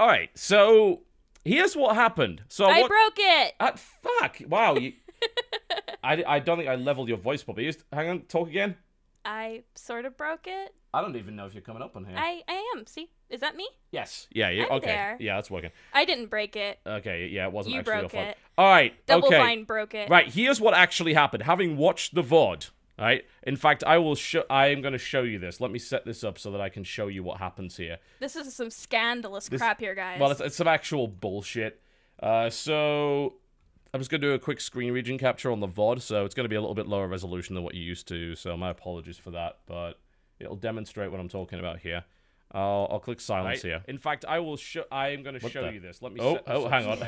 Alright, so here's what happened. So I broke it! Fuck! Wow, I don't think I leveled your voice properly. Hang on, talk again. I sort of broke it. I don't even know if you're coming up on here. I am. See? Is that me? Yes. Yeah, I'm okay. there. Yeah, that's working. I didn't break it. Okay, yeah, it wasn't You actually your broke fault. it. Alright, Double okay. Fine broke it. Right, here's what actually happened. Having watched the VOD, right? In fact, I am going to show you this. Let me set this up so that I can show you what happens here. This is some scandalous crap here, guys. Well, it's some actual bullshit. So I'm just going to do a quick screen region capture on the VOD, so it's going to be a little bit lower resolution than what you're used to, so my apologies for that, but it'll demonstrate what I'm talking about here. I'll click silence here. In fact, I am going to show you this. Let me hang on.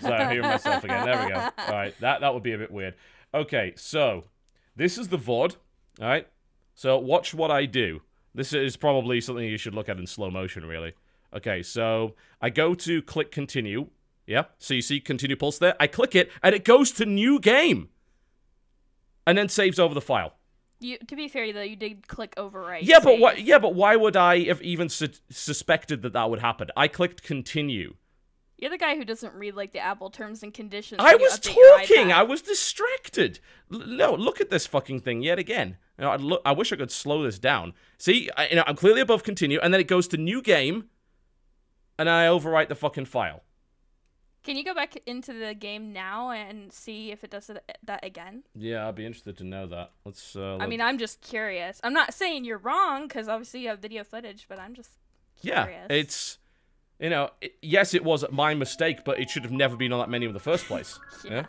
Sorry, I hear myself again. There we go. All right, that would be a bit weird. Okay, so this is the VOD. All right, so watch what I do. This is probably something you should look at in slow motion, really. Okay, so I go to click continue. Yeah, so you see continue pulse there. I click it, and it goes to new game, and then saves over the file. To be fair, though, you did click overwrite. Yeah, but what? Yeah, but why would I have even suspected that would happen? I clicked continue. You're the guy who doesn't read like the Apple terms and conditions. I was talking. I was distracted. No, look at this fucking thing yet again. You know, I wish I could slow this down. See, I'm clearly above continue, and then it goes to new game, and I overwrite the fucking file. Can you go back into the game now and see if it does that again? Yeah, I'd be interested to know that. Let's. I mean, I'm just curious. I'm not saying you're wrong, because obviously you have video footage, but I'm just curious. Yeah, it's, you know, yes, it was my mistake, but it should have never been on that menu in the first place. Yeah.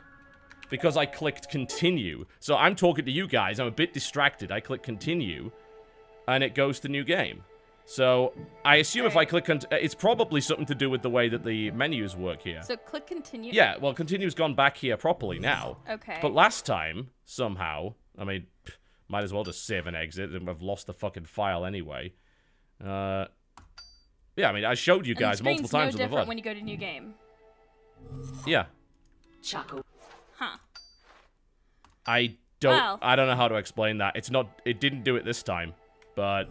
Because I clicked continue. So I'm talking to you guys. I'm a bit distracted. I click continue, and it goes to new game. So, I assume if I click... it's probably something to do with the way that the menus work here. So, click continue? Yeah, well, continue's gone back here properly now. Okay. But last time, somehow... I mean, might as well just save and exit, and I've lost the fucking file anyway. Yeah, I mean, I showed you guys multiple times no on the VOD. different when you go to new game. Yeah. Choco. Huh. I don't know how to explain that. It didn't do it this time, but...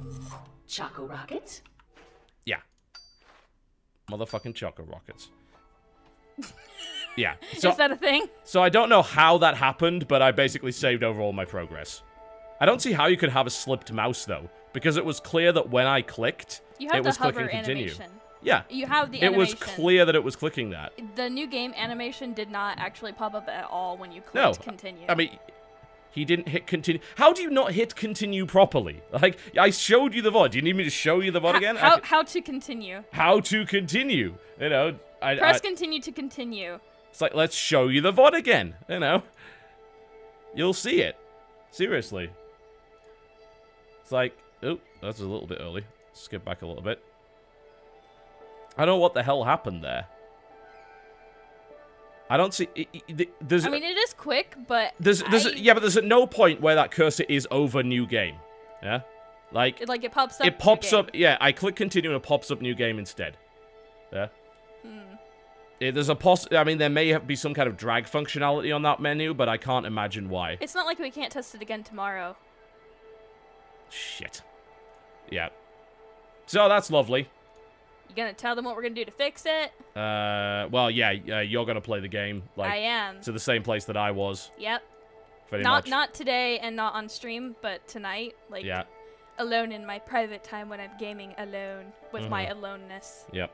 Choco Rockets? Yeah. Motherfucking Choco Rockets. Yeah. So, is that a thing? So I don't know how that happened, but I basically saved over all my progress. I don't see how you could have a slipped mouse, though, because it was clear that when I clicked, it was clicking continue. Animation. Yeah. You have the animation. It was clear that it was clicking that. The new game animation did not actually pop up at all when you clicked continue. I mean... He didn't hit continue. How do you not hit continue properly? Like, I showed you the VOD. Do you need me to show you the VOD again? How to continue? How to continue? You know, press continue to continue. It's like, let's show you the VOD again. You know, you'll see it. Seriously. It's like, oh, that's a little bit early. Skip back a little bit. I don't know what the hell happened there. I don't see. I mean, it is quick, but there's at no point where that cursor is over new game. Yeah, like it pops up. It pops up. Yeah, I click continue and it pops up new game instead. Yeah. There's a I mean, there may be some kind of drag functionality on that menu, but I can't imagine why. It's not like we can't test it again tomorrow. Shit. Yeah. So that's lovely. You gonna tell them what we're gonna do to fix it? Well, yeah, you're gonna play the game. Like, I am. To the same place that I was. Yep. Pretty much. Not today and not on stream, but tonight. Like, alone in my private time when I'm gaming alone with my aloneness. Yep.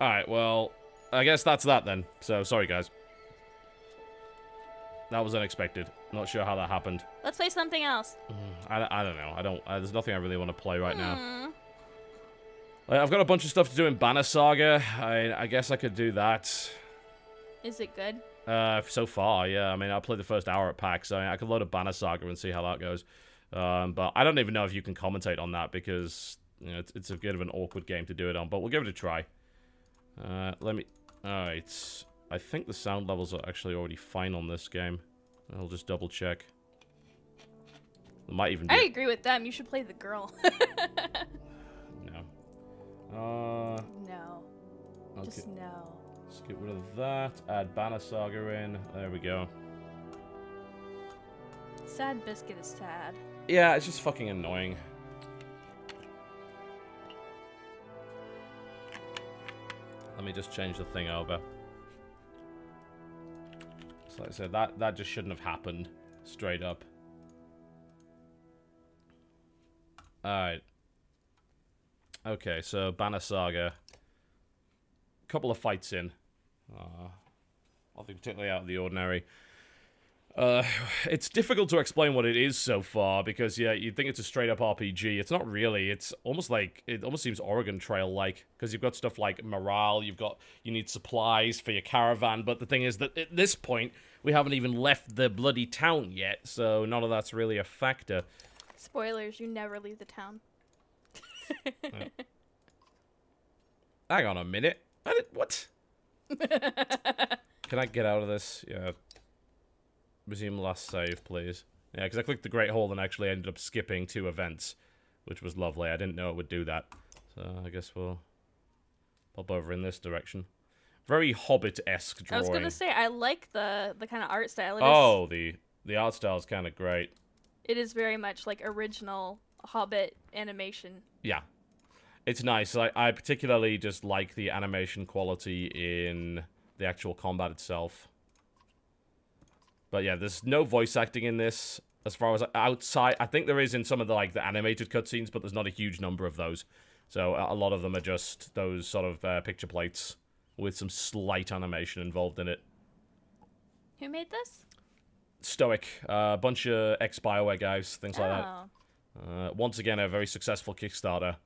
Alright, well, I guess that's that then. So, sorry guys. That was unexpected. Not sure how that happened. Let's play something else. I don't know. There's nothing I really want to play right now. I've got a bunch of stuff to do in Banner Saga. I guess I could do that. Is it good? So far, yeah. I mean, I played the first hour at PAX, so I could load a Banner Saga and see how that goes. But I don't even know if you can commentate on that because, you know, it's a bit of an awkward game to do it on. But we'll give it a try. Alright. I think the sound levels are actually already fine on this game. I'll just double check. It might even be... I agree with them. You should play the girl. No. No. Okay. Just no. Let's get rid of that. Add Banner Saga in. There we go. Sad Biscuit is sad. Yeah, it's just fucking annoying. me just change the thing over. So like I said, that just shouldn't have happened. Straight up. Alright. Okay, so Banner Saga. Couple of fights in. Nothing particularly out of the ordinary. It's difficult to explain what it is so far, because, yeah, you'd think it's a straight-up RPG. It's not really. It's almost like, it almost seems Oregon Trail-like, because you've got stuff like morale, you need supplies for your caravan, but the thing is that at this point, we haven't even left the bloody town yet, so none of that's really a factor. Spoilers, you never leave the town. Yeah. Hang on a minute. What? Can I get out of this? Yeah. Resume last save, please. Yeah, because I clicked the Great Hall and actually ended up skipping 2 events, which was lovely. I didn't know it would do that. So I guess we'll pop over in this direction. Very Hobbit-esque drawing. I was gonna say, I like the kind of art style. The art style is kind of great. It is very much like original Hobbit animation. Yeah. It's nice. I particularly just like the animation quality in the actual combat itself. But yeah, there's no voice acting in this as far as outside. I think there is in some of the animated cutscenes, but there's not a huge number of those. So a lot of them are just those sort of picture plates with some slight animation involved in it. Who made this? Stoic. A bunch of ex-BioWare guys, things like that. Once again, a very successful Kickstarter.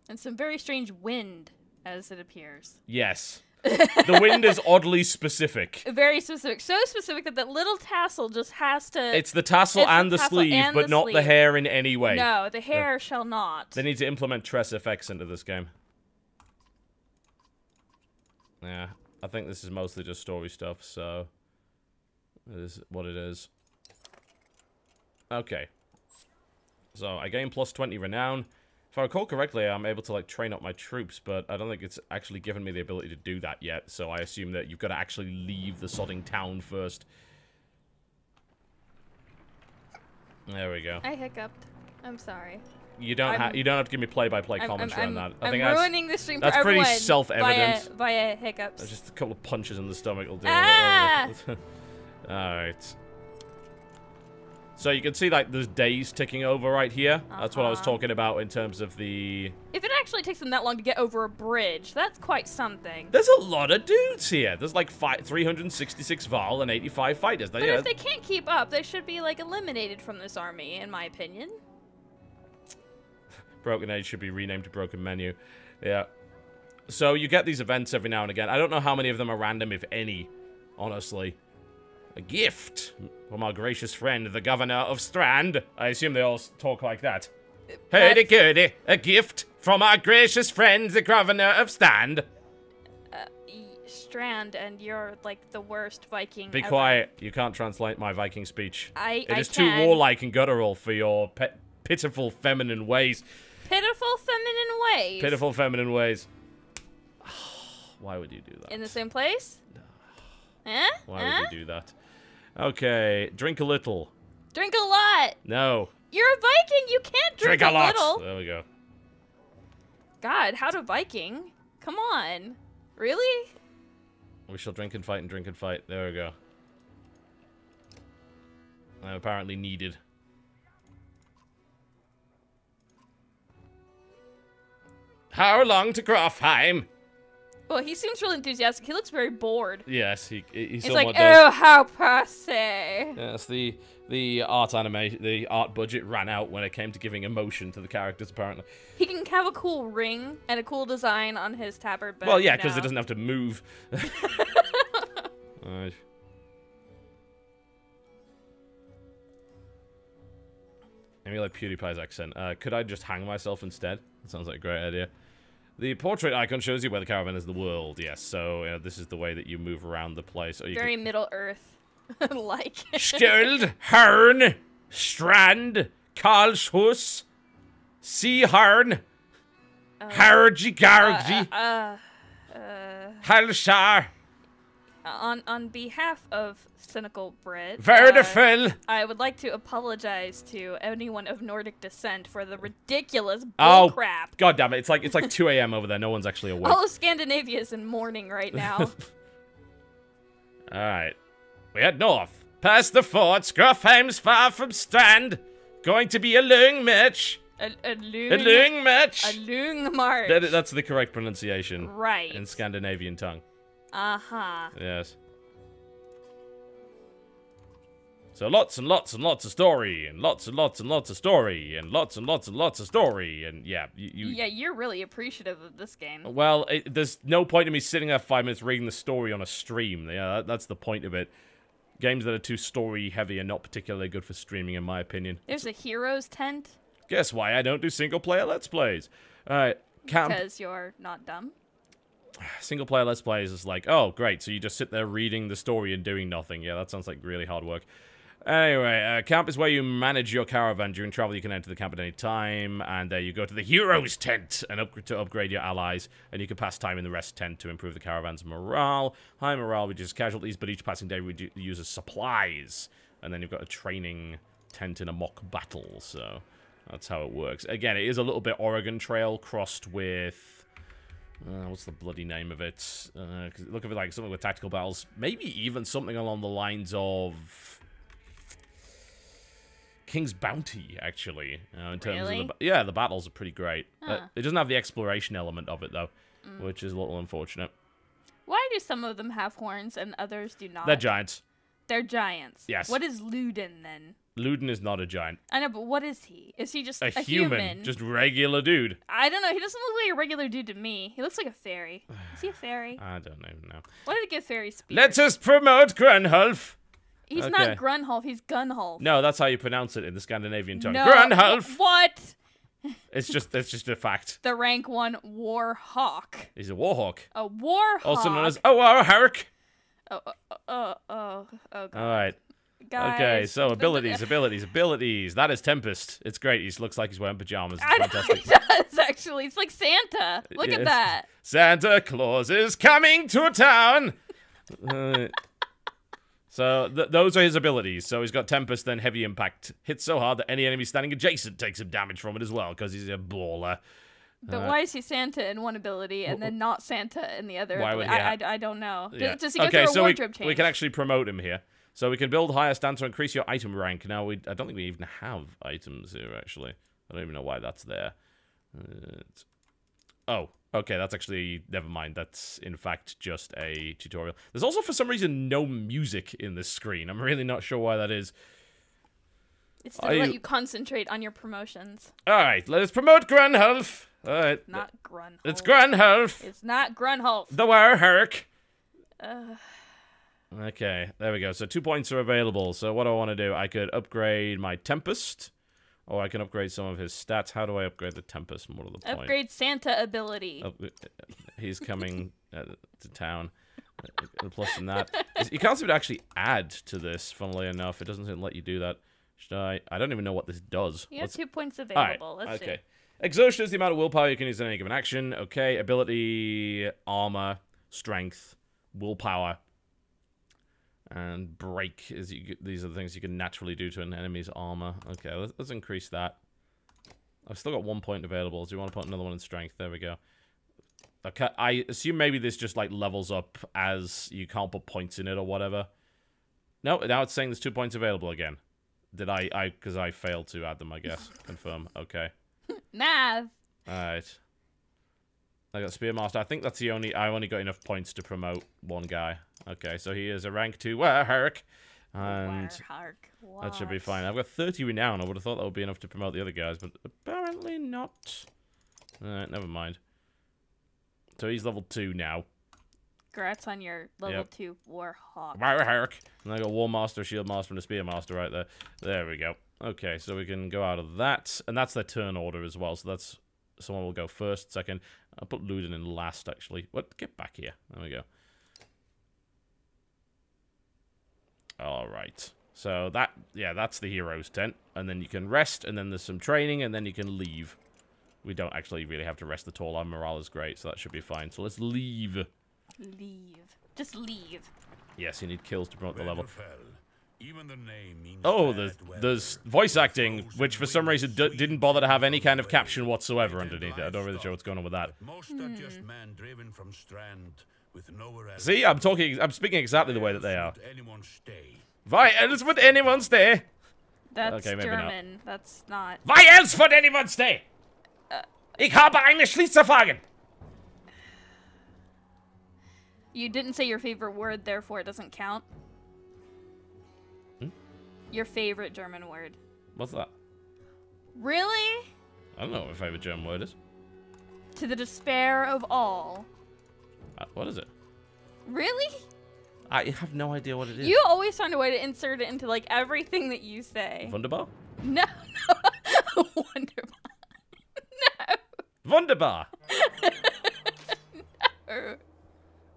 And some very strange wind, as it appears. Yes. The wind is oddly specific. Very specific. So specific that that little tassel just has to... It's the tassel and the sleeve, but not the hair in any way. No, the hair shall not. They need to implement Tress effects into this game. Yeah, I think this is mostly just story stuff, so... It is what it is. Okay. So, I gain plus 20 renown. If I recall correctly, I'm able to, train up my troops, but I don't think it's actually given me the ability to do that yet, so I assume that you've got to actually leave the sodding town first. There we go. I hiccuped. I'm sorry. You don't have to give me play-by-play commentary on that. I think I'm ruining the stream for that's everyone pretty self-evident. Via hiccups. There's just a couple of punches in the stomach will do it. Alright. So you can see, there's days ticking over right here. That's what I was talking about in terms of the... If it actually takes them that long to get over a bridge, that's quite something. There's a lot of dudes here. There's 366 Val and 85 fighters. But if they can't keep up, they should be, eliminated from this army, in my opinion. Broken Age should be renamed to Broken Menu. Yeah. So you get these events every now and again. I don't know how many of them are random, if any, honestly. A gift from our gracious friend, the governor of Strand. I assume they all talk like that. Hurdy-gurdy, a gift from our gracious friend, the governor of Strand. Strand, and you're, the worst Viking Be ever. quiet. You can't translate my Viking speech. It is can. too warlike and guttural for your pitiful feminine ways. Pitiful feminine ways? Pitiful feminine ways. Why would you do that? In the same place? Why would you do that? Okay, drink a little. Drink a lot. No. You're a Viking. You can't drink a lot. Little. There we go. God, how to Viking? Come on. Really? We shall drink and fight and drink and fight. There we go. I'm apparently needed. How long to Grofheim? Well, he seems really enthusiastic. He looks very bored. Yes, he He's somewhat like, does. oh, how passe. Yes, the art budget ran out when it came to giving emotion to the characters, apparently. He can have a cool ring and a cool design on his tabard, but well, yeah, because it doesn't have to move. Alright. Maybe like PewDiePie's accent. Could I just hang myself instead? That sounds like a great idea. The portrait icon shows you where the caravan is in the world, yes. So, this is the way that you move around the place. Or you very Middle-earth like. Skjöld, Hörn, Strand, Karlshus, Seahörn, Harji Gargi, Halshar, On behalf of Cynical Brit, I would like to apologize to anyone of Nordic descent for the ridiculous bullcrap. God damn it! It's like 2 a.m. over there. No one's actually awake. All of Scandinavia is in mourning right now. All right, we head north, past the fort. Scruffheim's far from strand. Going to be a long march. A long march. A long march. That's the correct pronunciation. Right. In Scandinavian tongue. Uh-huh. Yes. So lots and lots and lots of story, and lots and lots and lots of story, and lots and lots and lots of story, and yeah, Yeah, you're really appreciative of this game. Well, there's no point in me sitting there 5 minutes reading the story on a stream. Yeah, that's the point of it. Games that are too story-heavy are not particularly good for streaming, in my opinion. There's a hero's tent. Guess why I don't do single-player Let's Plays. Alright, camp. Because you're not dumb. Single-player Let's Plays is like, oh, great, so you just sit there reading the story and doing nothing. Yeah, that sounds like really hard work. Anyway, camp is where you manage your caravan. During travel, you can enter the camp at any time, and you go to the hero's tent and upgrade your allies, and you can pass time in the rest tent to improve the caravan's morale. High morale reduces casualties, but each passing day uses supplies. And then you've got a training tent in a mock battle, so that's how it works. Again, it is a little bit Oregon Trail crossed with... what's the bloody name of it? Look at it like something with tactical battles. Maybe even something along the lines of... King's Bounty, actually. In terms of the battles are pretty great. It doesn't have the exploration element of it, though, which is a little unfortunate. Why do some of them have horns and others do not? They're giants. They're giants. Yes. What is Luden, then? Luden is not a giant. I know, but what is he? Is he just a human? Just regular dude. I don't know. He doesn't look like a regular dude to me. He looks like a fairy. Is he a fairy? I don't even know. Why did it give fairy spears? Let us promote Grunhulf. He's not Grunholf, he's Gunholf. No, that's how you pronounce it in the Scandinavian tongue. No. Grunholf! What? It's just a fact. The rank 1 Warhawk. He's a warhawk. A Warhawk. Also known as a Warhawk. Oh, God. Alright. Guys. Okay, so abilities. That is Tempest. It's great. He looks like he's wearing pajamas. It's fantastic. He does, actually. It's like Santa. Look at that. Santa Claus is coming to town. So those are his abilities. So he's got Tempest, then Heavy Impact. Hits so hard that any enemy standing adjacent takes some damage from it as well, because he's a baller. But why is he Santa in one ability and then not Santa in the other? Why would he? I don't know. Yeah. Does he go through a wardrobe change? We can actually promote him here. So we can build higher stats to increase your item rank. Now, I don't think we even have items here, actually. I don't even know why that's there. Oh, okay, that's actually... Never mind, that's in fact just a tutorial. There's also, for some reason, no music in this screen. I'm really not sure why that is. It's to let you concentrate on your promotions. Alright, let us promote Grunholf. Alright. Not Grunholf. It's Grunholf. It's not Grunholf. The Warhawk. Okay, there we go. So 2 points are available. So what do I want to do? I could upgrade my Tempest. Or I can upgrade some of his stats. How do I upgrade the Tempest? More to the point. Upgrade Santa ability. He's coming to town. Plus than that. You can't seem to actually add to this, funnily enough. It doesn't let you do that. Should I? I don't even know what this does. You have 2 points available. Right. Let's see. Exhaustion is the amount of willpower you can use in any given action. Okay. Ability, armor, strength, willpower. And break is these are the things you can naturally do to an enemy's armor. Okay, let's increase that. I've still got 1 point available. Do you want to put another one in strength? There we go. Okay, I assume maybe this just like levels up as you can't put points in it or whatever. No, now it's saying there's 2 points available again. Did because I failed to add them, I guess. Confirm. Okay. Math. Alright. I got Spearmaster. I think that's the only... I only got enough points to promote one guy. Okay, so he is a rank 2 Warhawk. And that should be fine. I've got 30 renown. I would have thought that would be enough to promote the other guys, but apparently not. Alright, never mind. So he's level 2 now. Congrats on your level 2 Warhawk. Warhawk. And I got War Master, Shield Master, and a Spearmaster right there. There we go. Okay, so we can go out of that. And that's their turn order as well, so that's... Someone will go first, second. I'll put Luden in last, actually. What? Get back here. There we go. Alright. So that's the hero's tent. And then you can rest, and then there's some training, and then you can leave. We don't actually really have to rest at all. Our morale is great, so that should be fine. So let's leave. Leave. Just leave. Yes, you need kills to promote the level. Even the name means Oh, there's voice acting, which for some reason didn't bother to have any kind of caption whatsoever underneath it. I don't really sure what's going on with that. Most are just man driven from Strand with nowhere else. See, I'm speaking exactly the way that they are. Anyone stay? Why else would anyone stay? That's okay, maybe German. not. That's not. Why else would anyone stay? Ich habe eine Schließerfragen. You didn't say your favorite word, therefore it doesn't count. Your favorite German word. What's that? Really? I don't know what my favorite German word is. To the despair of all. What is it? Really? I have no idea what it is. You always find a way to insert it into like everything that you say. Wunderbar? No, no. Wunderbar. No. Wunderbar. No.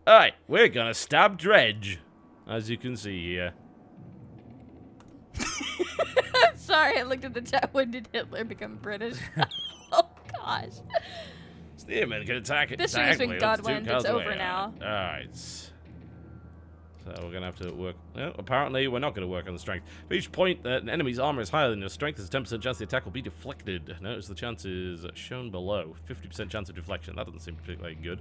Alright, we're gonna stab Dredge. As you can see here. I'm sorry, I looked at the chat. When did Hitler become British? Oh, gosh. Steerman can attack it. This shit has been Godwind. It's over now. Alright. So we're going to have to work... No, apparently, we're not going to work on the strength. For each point that an enemy's armor is higher than your strength, there's a 10% chance the attack will be deflected. Notice the chances shown below. 50% chance of deflection. That doesn't seem particularly good.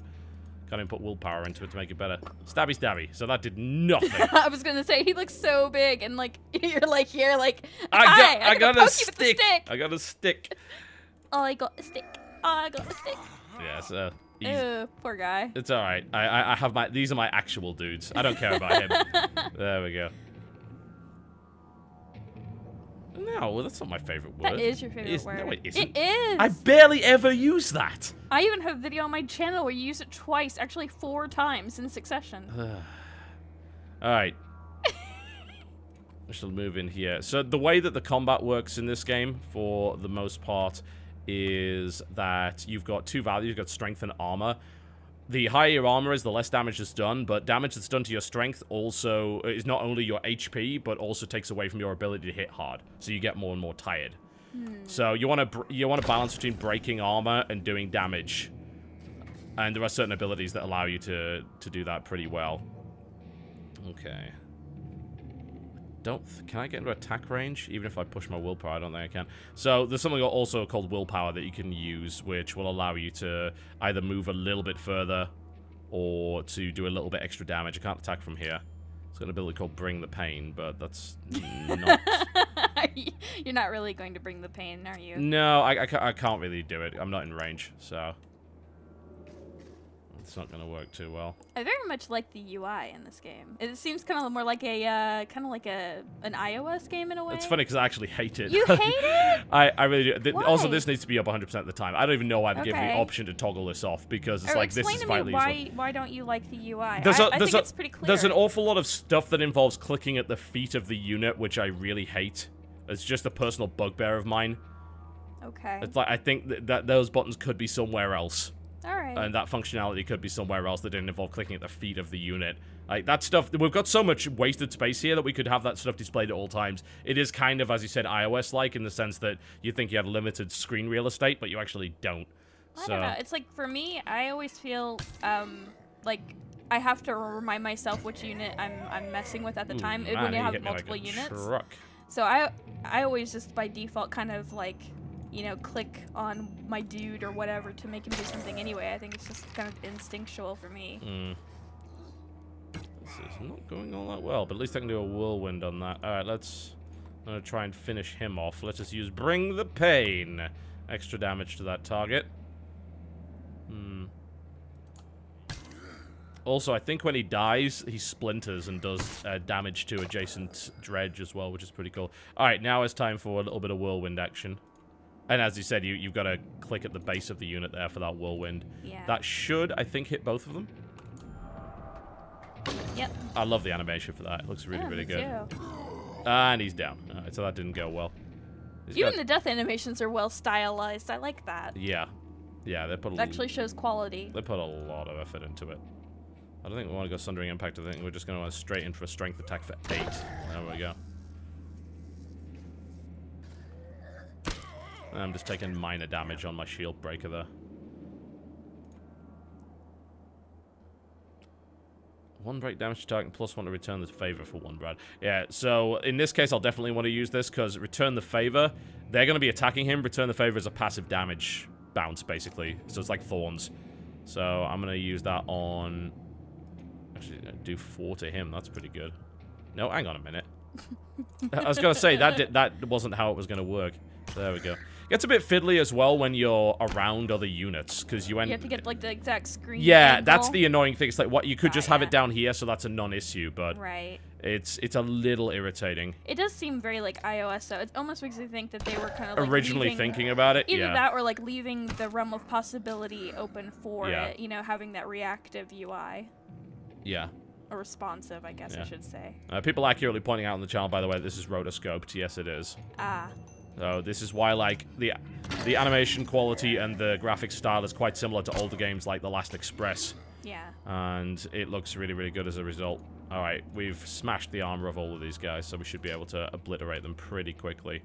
Can't even put willpower into it to make it better. Stabby stabby. So that did nothing. I was gonna say he looks so big, and like you're like here, like I got a stick. I got a stick. Oh, I got a stick. Oh, I got a stick. Yeah, so Ew, poor guy. it's all right. I have my. These are my actual dudes. I don't care about him. There we go. No, well, that's not my favorite word. That is your favorite word. No, it isn't. It is. I barely ever use that. I even have a video on my channel where you use it twice, actually 4 times in succession. All right. I shall move in here. So the way that the combat works in this game, for the most part, is that you've got 2 values. You've got strength and armor. The higher your armor is, the less damage is done, but damage that's done to your strength also is not only your HP, but also takes away from your ability to hit hard, so you get more and more tired. So you want to balance between breaking armor and doing damage, and there are certain abilities that allow you to do that pretty well. Okay. Can I get into attack range? Even if I push my willpower, I don't think I can. So there's something also called willpower that you can use, which will allow you to either move a little bit further or to do a little bit extra damage. I can't attack from here. It's got an ability called Bring the Pain, but that's not... You're not really going to bring the pain, are you? No, I can't really do it. I'm not in range, so... It's not going to work too well. I very much like the UI in this game. It seems kind of more like a an iOS game in a way. It's funny because I actually hate it. You hate it? I really do. Why? Also, this needs to be up 100% of the time. I don't even know why they gave me the Okay. option to toggle this off, because it's Or like, this is explain to me vitally useful. why don't you like the UI? I There's think it's pretty clear. There's an awful lot of stuff that involves clicking at the feet of the unit, which I really hate. It's just a personal bugbear of mine. Okay. It's like, I think that those buttons could be somewhere else. Alright. And that functionality could be somewhere else that didn't involve clicking at the feet of the unit. Like, that stuff, we've got so much wasted space here that we could have that stuff displayed at all times. It is kind of, as you said, iOS-like in the sense that you think you had limited screen real estate, but you actually don't. I don't know. It's like, for me, I always feel, like, I have to remind myself which unit I'm messing with at the time when you have multiple units. Truck. So I always just, by default, kind of, like, you know, click on my dude or whatever to make him do something anyway. I think it's just kind of instinctual for me. This is not going all that well, but at least I can do a whirlwind on that. Alright, I'm gonna try and finish him off. Let's just use Bring the Pain. Extra damage to that target. Also, I think when he dies, he splinters and does damage to adjacent dredge as well, which is pretty cool. Alright, now it's time for a little bit of whirlwind action. And as you said, you've got to click at the base of the unit there for that whirlwind. Yeah. That should, I think, hit both of them. Yep. I love the animation for that. It looks really, really good. Too. And he's down. Alright, so that didn't go well. Even the death animations are well stylized. I like that. Yeah. Yeah, they put It actually shows quality. They put a lot of effort into it. I don't think we want to go Sundering Impact. I think we're just going to go straight in for a strength attack for 8. There we go. I'm just taking minor damage on my shield breaker there. 1 break damage to target, +1 to return the favor for 1 Brad. Yeah, so in this case, I'll definitely want to use this, because return the favor, they're going to be attacking him. Return the favor is a passive damage bounce, basically. So it's like thorns. So I'm going to use that on... Actually, do 4 to him. That's pretty good. No, hang on a minute. I was going to say, that wasn't how it was going to work. There we go. Gets a bit fiddly as well when you're around other units, because you have to get like the exact screen. Yeah, angle. That's the annoying thing. It's like what you could just have it down here, so that's a non-issue, but it's a little irritating. It does seem very like iOS, though. It almost makes me think that they were kind of like originally thinking about it. Either that or like leaving the realm of possibility open for it. You know, having that reactive UI. Yeah. Or responsive, I guess I should say. People accurately pointing out on the channel, by the way, this is rotoscoped. Yes, it is. Ah. So this is why, like, the animation quality and the graphic style is quite similar to older games like The Last Express. Yeah. And it looks really, really good as a result. Alright, we've smashed the armor of all of these guys, so we should be able to obliterate them pretty quickly.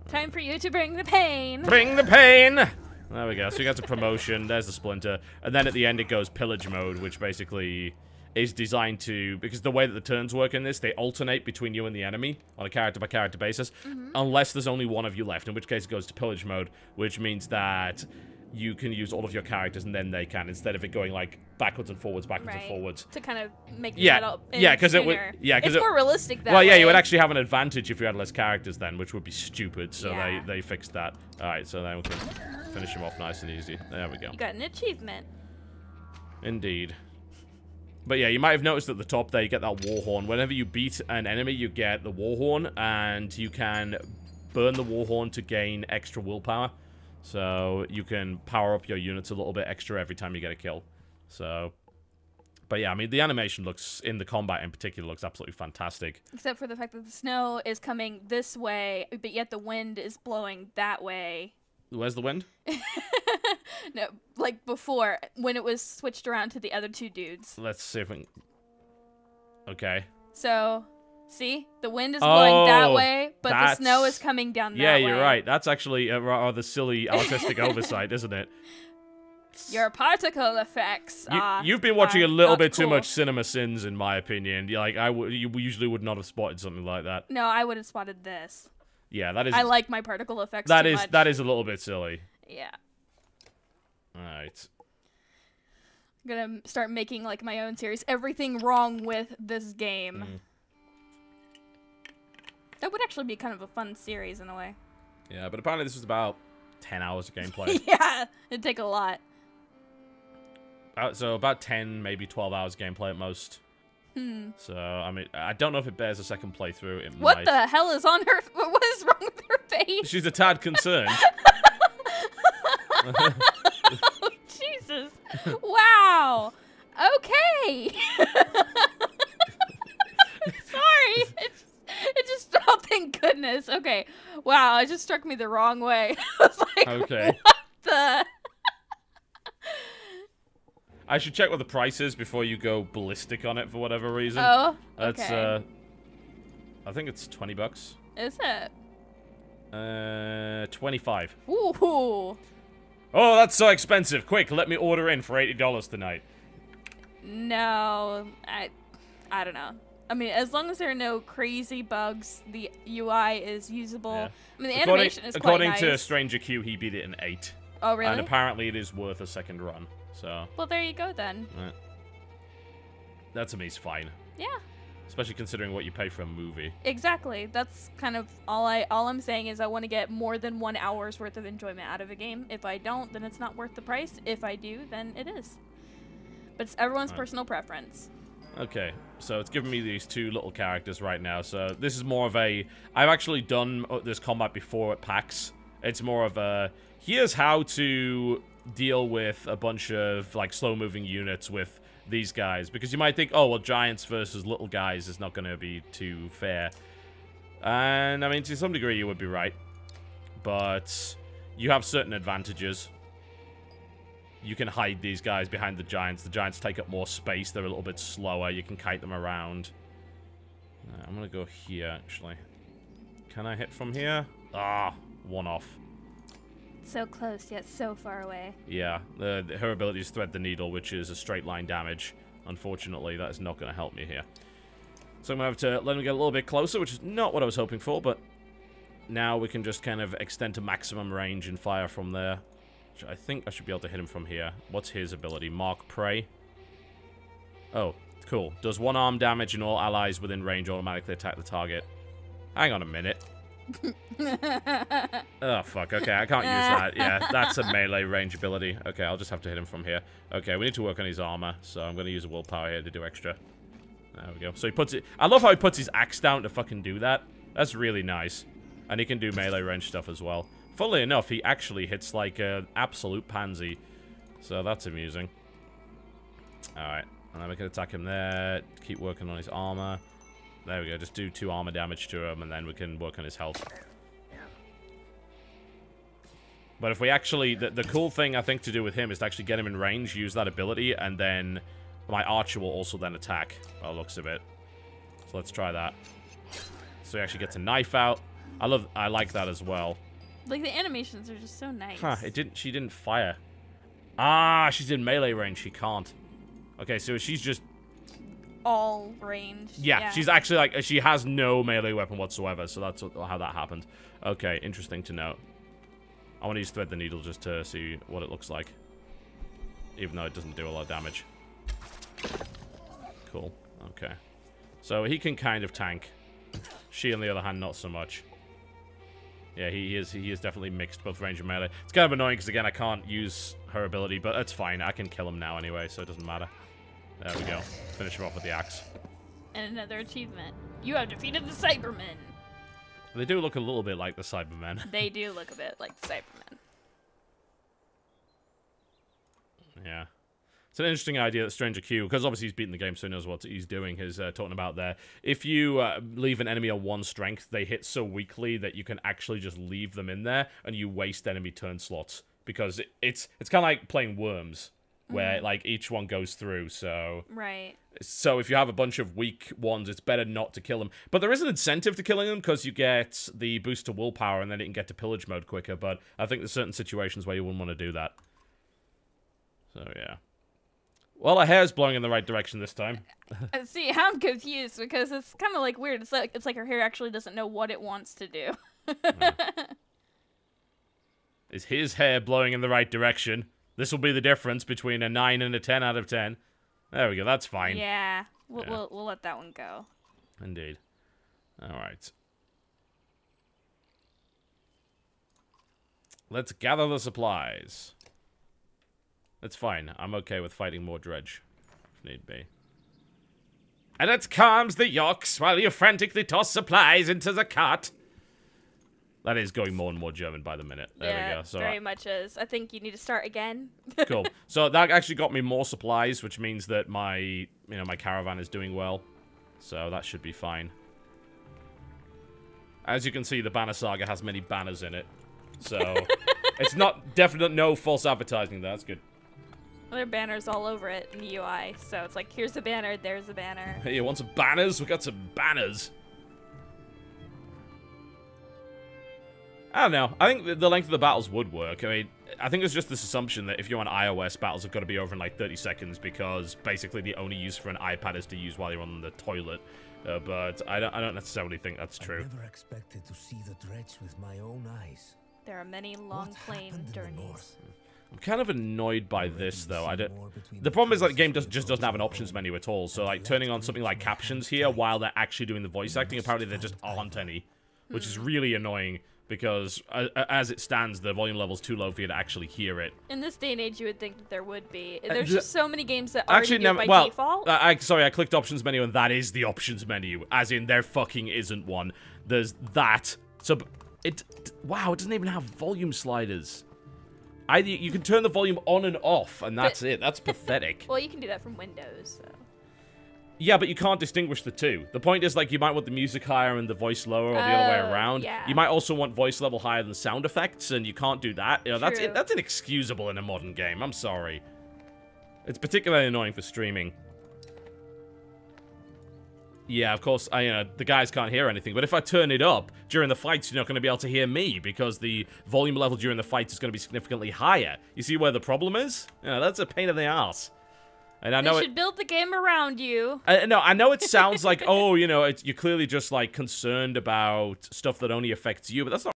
Time for you to bring the pain! Bring the pain! There we go, so we got a promotion, there's the splinter, and then at the end it goes pillage mode, which basically is designed to, because the way that the turns work in this, they alternate between you and the enemy on a character-by-character basis, unless there's only one of you left, in which case it goes to pillage mode, which means that you can use all of your characters and then they can, instead of it going like backwards and forwards, and forwards. To kind of make the setup because it would, it's more realistic that way. Well, yeah, you would actually have an advantage if you had less characters then, which would be stupid, so they fixed that. Alright, so then we can finish him off nice and easy. There we go. You got an achievement. Indeed. But yeah, you might have noticed at the top there, you get that war horn. Whenever you beat an enemy, you get the war horn, and you can burn the war horn to gain extra willpower. So you can power up your units a little bit extra every time you get a kill. So, but yeah, I mean, the animation looks, in the combat in particular, looks absolutely fantastic. Except for the fact that the snow is coming this way, but yet the wind is blowing that way. Where's the wind? No, like before, when it was switched around to the other two dudes. Let's see if we can... Okay. So, see? The wind is blowing that way, but the snow is coming down that way. Yeah, you're right. That's actually a rather silly artistic oversight, isn't it? Your particle effects You've been watching a little bit too much Cinema Sins, in my opinion. Like, you usually would not have spotted something like that. No, I would have spotted this. Yeah, that is... I like my particle effects too much. That is a little bit silly. Yeah. Alright. I'm gonna start making, like, my own series. Everything wrong with this game. That would actually be kind of a fun series, in a way. Yeah, but apparently this was about 10 hours of gameplay. Yeah, it'd take a lot. So about 10, maybe 12 hours of gameplay at most. So, I mean, I don't know if it bears a second playthrough. It what might. The hell is on her... What is wrong with her face? She's a tad concerned. Oh, Jesus. Wow. Okay. Sorry. It just... Oh, thank goodness. Okay. Wow, it just struck me the wrong way. I was like, okay. What the... I should check what the price is before you go ballistic on it for whatever reason. Oh, That's, okay. I think it's $20. Is it? 25. Ooh. Oh, that's so expensive. Quick, let me order in for $80 tonight. No, I don't know. I mean, as long as there are no crazy bugs, the UI is usable. Yeah. I mean, the animation is quite nice. According to Stranger Q, he beat it in 8. Oh, really? And apparently it is worth a second run. So. Well, there you go then. Right. That to me is fine. Yeah. Especially considering what you pay for a movie. Exactly. That's kind of all I'm saying is I want to get more than 1 hour's worth of enjoyment out of a game. If I don't, then it's not worth the price. If I do, then it is. But it's everyone's personal preference. Okay, so it's giving me these two little characters right now. So this is more of a... I've actually done this combat before at PAX. It's more of a... Here's how to deal with a bunch of, like, slow-moving units with these guys. Because you might think, oh, well, giants versus little guys is not going to be too fair. And, I mean, to some degree, you would be right. But you have certain advantages. You can hide these guys behind the giants. The giants take up more space. They're a little bit slower. You can kite them around. I'm going to go here, actually. Can I hit from here? Ah, one off. So close, yet so far away. Yeah, her ability is Thread the Needle, which is a straight line damage Unfortunately, that is not going to help me here. So I'm going to have to let him get a little bit closer, which is not what I was hoping for, but now we can just kind of extend to maximum range and fire from there. Which I think I should be able to hit him from here. What's his ability? Mark Prey. Oh, cool. Does 1 arm damage and all allies within range automatically attack the target. Hang on a minute. Oh, fuck. Okay, I can't use that. Yeah, that's a melee range ability. Okay, I'll just have to hit him from here. Okay, we need to work on his armor, so I'm going to use a willpower here to do extra. There we go. So he puts it... I love how he puts his axe down to fucking do that. That's really nice. And he can do melee range stuff as well. Funnily enough, he actually hits like an absolute pansy. So that's amusing. Alright. And then we can attack him there. Keep working on his armor. There we go. Just do 2 armor damage to him, and then we can work on his health. But if we actually... The cool thing, I think, to do with him is to actually get him in range, use that ability, and then my archer will also then attack, by the looks of it. So let's try that. So he actually gets a knife out. I like that as well. Like, the animations are just so nice. Huh, she didn't fire. Ah, she's in melee range. She can't. Okay, so she's just... all range. Yeah, she's actually like... She has no melee weapon whatsoever, so that's how that happened. Okay, interesting to note. I want to use Thread the Needle just to see what it looks like. Even though it doesn't do a lot of damage. Cool. Okay. So he can kind of tank. She, on the other hand, not so much. Yeah, he is definitely mixed, both range and melee. It's kind of annoying because, again, I can't use her ability, but that's fine. I can kill him now anyway, so it doesn't matter. There we go. Finish him off with the axe. And another achievement. You have defeated the Cybermen. They do look a little bit like the Cybermen. They do look a bit like the Cybermen. Yeah. It's an interesting idea that Stranger Q, because obviously he's beaten the game, so he knows what he's doing, is talking about there. If you leave an enemy on 1 strength, they hit so weakly that you can actually just leave them in there, and you waste enemy turn slots. Because it's kind of like playing Worms, where like each one goes through, so... Right. So if you have a bunch of weak ones, it's better not to kill them. But there is an incentive to killing them, because you get the boost to willpower, and then it can get to pillage mode quicker, but I think there's certain situations where you wouldn't want to do that. So, yeah. Well, her hair's blowing in the right direction this time. See, I'm confused because it's kind of like weird. It's like her hair actually doesn't know what it wants to do. Is his hair blowing in the right direction? This will be the difference between a 9 and a 10 out of 10. There we go. That's fine. Yeah, we'll let that one go. Indeed. All right. Let's gather the supplies. That's fine. I'm okay with fighting more dredge, if need be. And it calms the yokes while you frantically toss supplies into the cart. That is going more and more German by the minute. There we go. So very much is. I think you need to start again. Cool. So that actually got me more supplies, which means that my caravan is doing well. So that should be fine. As you can see, the Banner Saga has many banners in it. So it's not no false advertising there. That's good. Well, there are banners all over it in the UI, so it's like, here's a banner, there's a banner. Hey, you want some banners? We got some banners. I don't know. I think the length of the battles would work. I mean, I think there's just this assumption that if you're on iOS, battles have got to be over in like 30 seconds because basically the only use for an iPad is to use while you're on the toilet. But I don't necessarily think that's true. I never expected to see the dredge with my own eyes. There are many long plane journeys. I'm kind of annoyed by this, though. The problem is that the game just doesn't have an options menu at all. So, like, turning on something like captions here while they're actually doing the voice acting, apparently there just aren't any. Which is really annoying, because as it stands, the volume level's too low for you to actually hear it. In this day and age, you would think that there would be. There's just so many games that already do it by default. Sorry, I clicked options menu, and that is the options menu. As in, there fucking isn't one. There's that. So, wow, it doesn't even have volume sliders. You can turn the volume on and off, and that's it. That's pathetic. Well, you can do that from Windows, so. Yeah, but you can't distinguish the two. The point is, like, you might want the music higher and the voice lower, or the other way around. Yeah. You might also want voice level higher than sound effects, and you can't do that. You know, that's inexcusable in a modern game. I'm sorry. It's particularly annoying for streaming. Yeah, of course, the guys can't hear anything, but if I turn it up during the fights, you're not going to be able to hear me, because the volume level during the fights is going to be significantly higher. You see where the problem is? Yeah, that's a pain in the ass. And I They know should build the game around you. No, I know it sounds like, oh, you know, you're clearly just like concerned about stuff that only affects you, but that's not